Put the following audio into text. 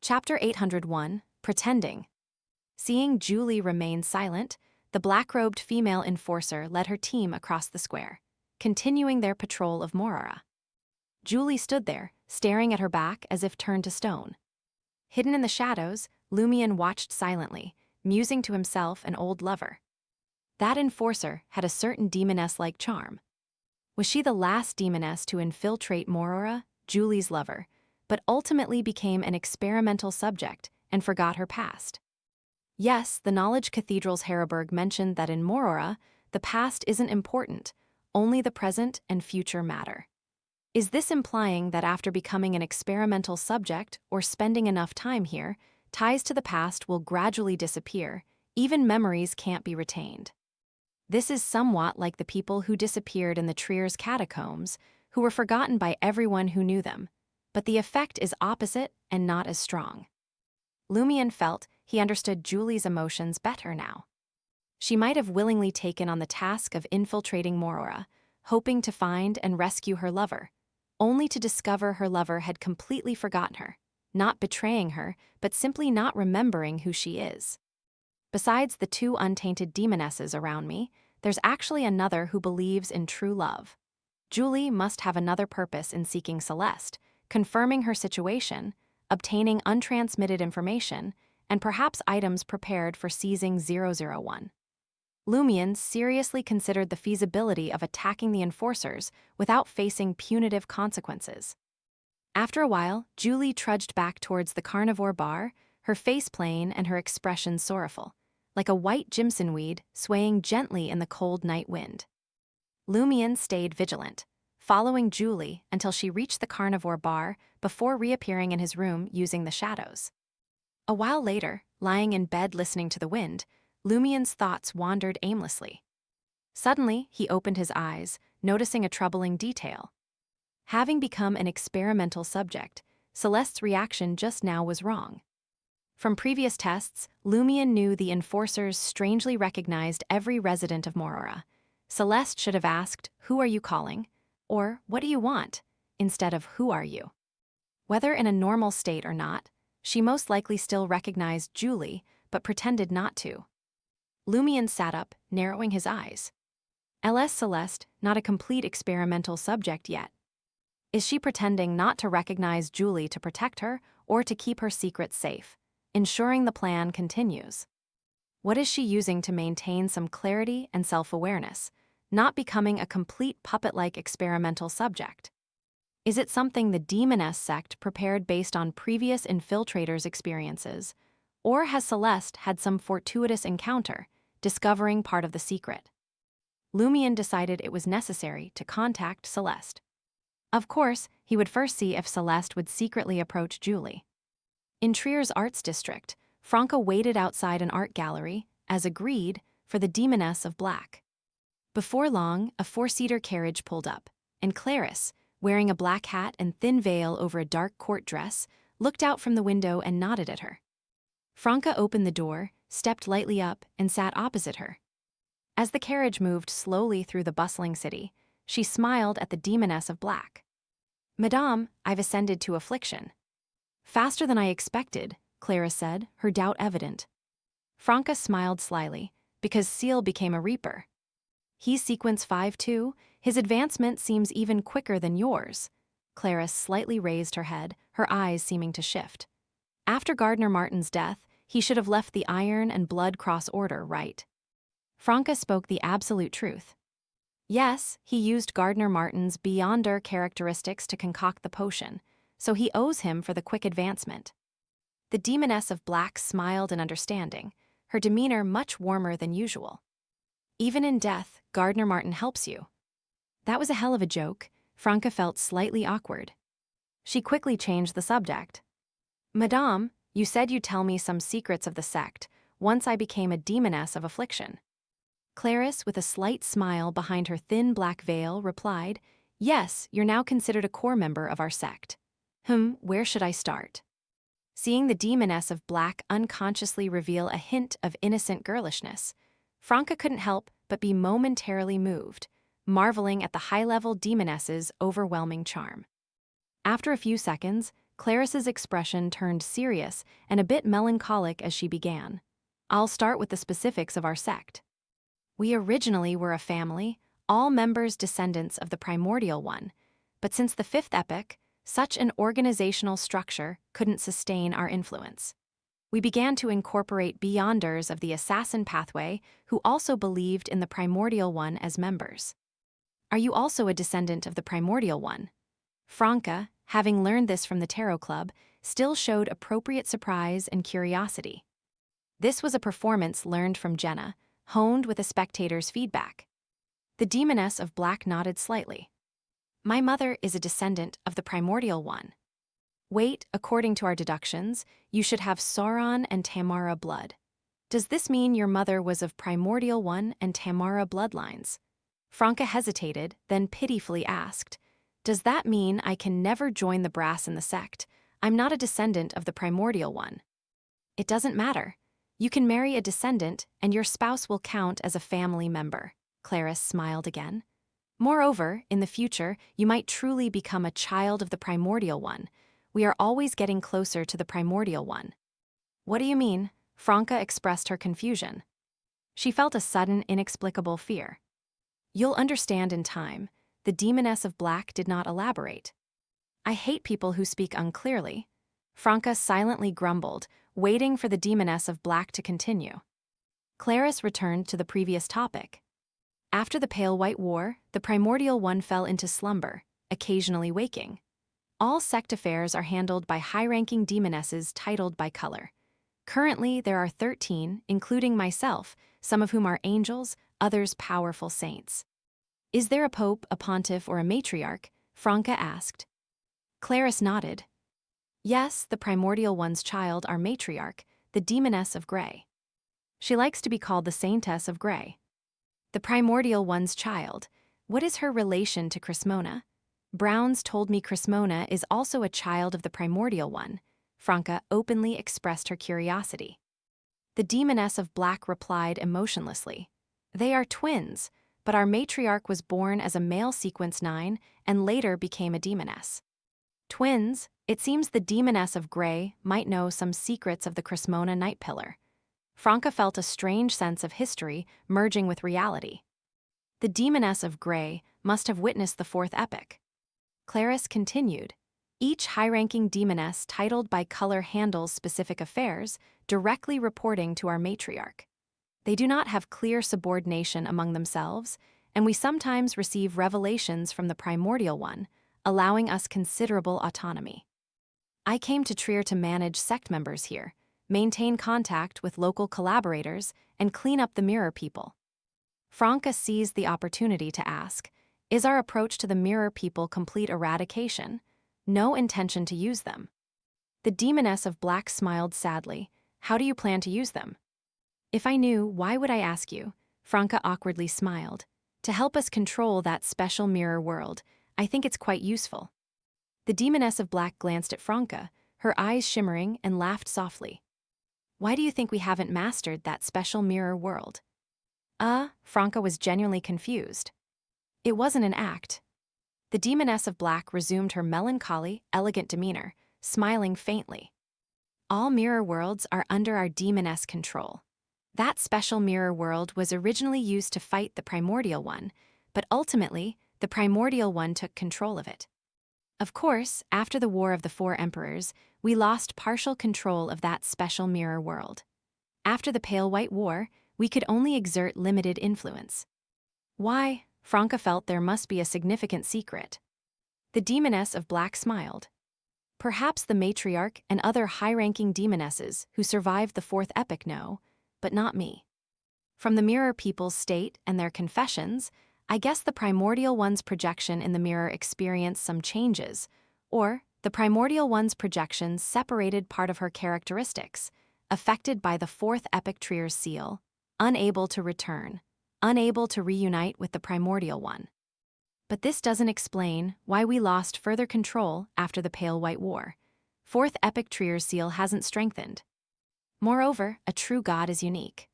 Chapter 801, Pretending. Seeing Julie remain silent, the black-robed female enforcer led her team across the square, continuing their patrol of Morora. Julie stood there, staring at her back as if turned to stone. Hidden in the shadows, Lumion watched silently, musing to himself an old lover. That enforcer had a certain demoness-like charm. Was she the last demoness to infiltrate Morora, Julie's lover, but ultimately became an experimental subject and forgot her past? Yes, the Knowledge Cathedral's Harroburg mentioned that in Morora, the past isn't important, only the present and future matter. Is this implying that after becoming an experimental subject or spending enough time here, ties to the past will gradually disappear, even memories can't be retained? This is somewhat like the people who disappeared in the Trier's catacombs, who were forgotten by everyone who knew them, but the effect is opposite and not as strong. Lumion felt he understood Julie's emotions better now. She might have willingly taken on the task of infiltrating Morora, hoping to find and rescue her lover, only to discover her lover had completely forgotten her, not betraying her, but simply not remembering who she is. Besides the two untainted demonesses around me, there's actually another who believes in true love. Julie must have another purpose in seeking Celeste, confirming her situation, obtaining untransmitted information, and perhaps items prepared for seizing 001. Lumion seriously considered the feasibility of attacking the enforcers without facing punitive consequences. After a while, Julie trudged back towards the carnivore bar, her face plain and her expression sorrowful, like a white Jimson weed swaying gently in the cold night wind. Lumion stayed vigilant, following Julie until she reached the carnivore bar before reappearing in his room using the shadows. A while later, lying in bed listening to the wind, Lumion's thoughts wandered aimlessly. Suddenly, he opened his eyes, noticing a troubling detail. Having become an experimental subject, Celeste's reaction just now was wrong. From previous tests, Lumion knew the enforcers strangely recognized every resident of Morora. Celeste should have asked, "Who are you calling?" or "What do you want?" instead of "Who are you?" Whether in a normal state or not, she most likely still recognized Julie, but pretended not to. Lumion sat up, narrowing his eyes. LS Celeste, not a complete experimental subject yet. Is she pretending not to recognize Julie to protect her or to keep her secret safe, ensuring the plan continues? What is she using to maintain some clarity and self-awareness, not becoming a complete puppet-like experimental subject? Is it something the Demoness sect prepared based on previous infiltrators' experiences, or has Celeste had some fortuitous encounter, discovering part of the secret? Lumion decided it was necessary to contact Celeste. Of course, he would first see if Celeste would secretly approach Julie. In Trier's arts district, Franca waited outside an art gallery, as agreed, for the Demoness of Black. Before long, a four-seater carriage pulled up, and Clarice, wearing a black hat and thin veil over a dark court dress, looked out from the window and nodded at her. Franca opened the door, stepped lightly up, and sat opposite her. As the carriage moved slowly through the bustling city, she smiled at the Demoness of Black. "Madame, I've ascended to affliction." "Faster than I expected," Clara said, her doubt evident. Franca smiled slyly, because Seal became a Reaper. "He's sequence 5 too. His advancement seems even quicker than yours." Clara slightly raised her head, her eyes seeming to shift. "After Gardner Martin's death, he should have left the Iron and Blood Cross Order, right?" Franca spoke the absolute truth. Yes, he used Gardner Martin's Beyonder characteristics to concoct the potion, so he owes him for the quick advancement. The Demoness of Black smiled in understanding, her demeanor much warmer than usual. "Even in death, Gardner Martin helps you." That was a hell of a joke. Franca felt slightly awkward. She quickly changed the subject. "Madame, you said you'd tell me some secrets of the sect once I became a Demoness of Affliction." Clarice, with a slight smile behind her thin black veil, replied, "Yes, you're now considered a core member of our sect." Where should I start?" Seeing the Demoness of Black unconsciously reveal a hint of innocent girlishness, Franca couldn't help but be momentarily moved, marveling at the high-level Demoness's overwhelming charm. After a few seconds, Claris's expression turned serious and a bit melancholic as she began. I'll start with the specifics of our sect. We originally were a family, all members descendants of the primordial one, but since the fifth epoch, such an organizational structure couldn't sustain our influence. We began to incorporate Beyonders of the Assassin Pathway who also believed in the primordial one as members. Are you also a descendant of the primordial one? Franca, having learned this from the Tarot Club, still showed appropriate surprise and curiosity. This was a performance learned from Jenna, honed with a spectator's feedback. The Demoness of Black nodded slightly. My mother is a descendant of the primordial one. Wait, according to our deductions, you should have Sauron and Tamara blood. Does this mean your mother was of primordial one and Tamara bloodlines? Franca hesitated, then pitifully asked, does that mean I can never join the brass in the sect? I'm not a descendant of the primordial one. It doesn't matter. You can marry a descendant and your spouse will count as a family member. Claris smiled again. Moreover, in the future, you might truly become a child of the primordial one. We are always getting closer to the primordial one. What do you mean? Franca expressed her confusion. She felt a sudden, inexplicable fear. You'll understand in time. The Demoness of Black did not elaborate. I hate people who speak unclearly. Franca silently grumbled, waiting for the Demoness of Black to continue. Claris returned to the previous topic. After the Pale White War, the primordial one fell into slumber, occasionally waking. All sect affairs are handled by high-ranking demonesses titled by color. Currently, there are 13, including myself, some of whom are angels, others powerful saints. Is there a pope, a pontiff, or a matriarch? Franca asked. Claris nodded. Yes, the primordial one's child, our matriarch, the Demoness of Grey. She likes to be called the Saintess of Grey. The primordial one's child. What is her relation to Crismona? Browns told me Crismona is also a child of the primordial one. Franca openly expressed her curiosity. The Demoness of Black replied emotionlessly. They are twins, but our matriarch was born as a male sequence 9 and later became a demoness. Twins, it seems the Demoness of Grey might know some secrets of the Crismona Night Pillar. Franca felt a strange sense of history merging with reality. The Demoness of Grey must have witnessed the fourth epoch. Claris continued. Each high-ranking demoness titled by color handles specific affairs, directly reporting to our matriarch. They do not have clear subordination among themselves, and we sometimes receive revelations from the primordial one, allowing us considerable autonomy. I came to Trier to manage sect members here, maintain contact with local collaborators, and clean up the mirror people. Franca seized the opportunity to ask, is our approach to the mirror people complete eradication? No intention to use them. The Demoness of Black smiled sadly. How do you plan to use them? If I knew, why would I ask you? Franca awkwardly smiled. To help us control that special mirror world, I think it's quite useful. The Demoness of Black glanced at Franca, her eyes shimmering, and laughed softly. Why do you think we haven't mastered that special mirror world? Franca was genuinely confused. It wasn't an act. The Demoness of Black resumed her melancholy, elegant demeanor, smiling faintly. All mirror worlds are under our demoness control. That special mirror world was originally used to fight the primordial one, but ultimately, the primordial one took control of it. Of course, after the War of the Four Emperors, we lost partial control of that special mirror world. After the Pale White War, we could only exert limited influence. Why? Franca felt there must be a significant secret. The Demoness of Black smiled. Perhaps the matriarch and other high-ranking demonesses who survived the fourth epoch know, but not me. From the mirror people's state and their confessions, I guess the primordial one's projection in the mirror experienced some changes, or the primordial one's projections separated part of her characteristics, affected by the fourth epoch Trier's seal, unable to return, unable to reunite with the primordial one. But this doesn't explain why we lost further control after the Pale White War. Fourth epoch Trier's seal hasn't strengthened. Moreover, a true god is unique.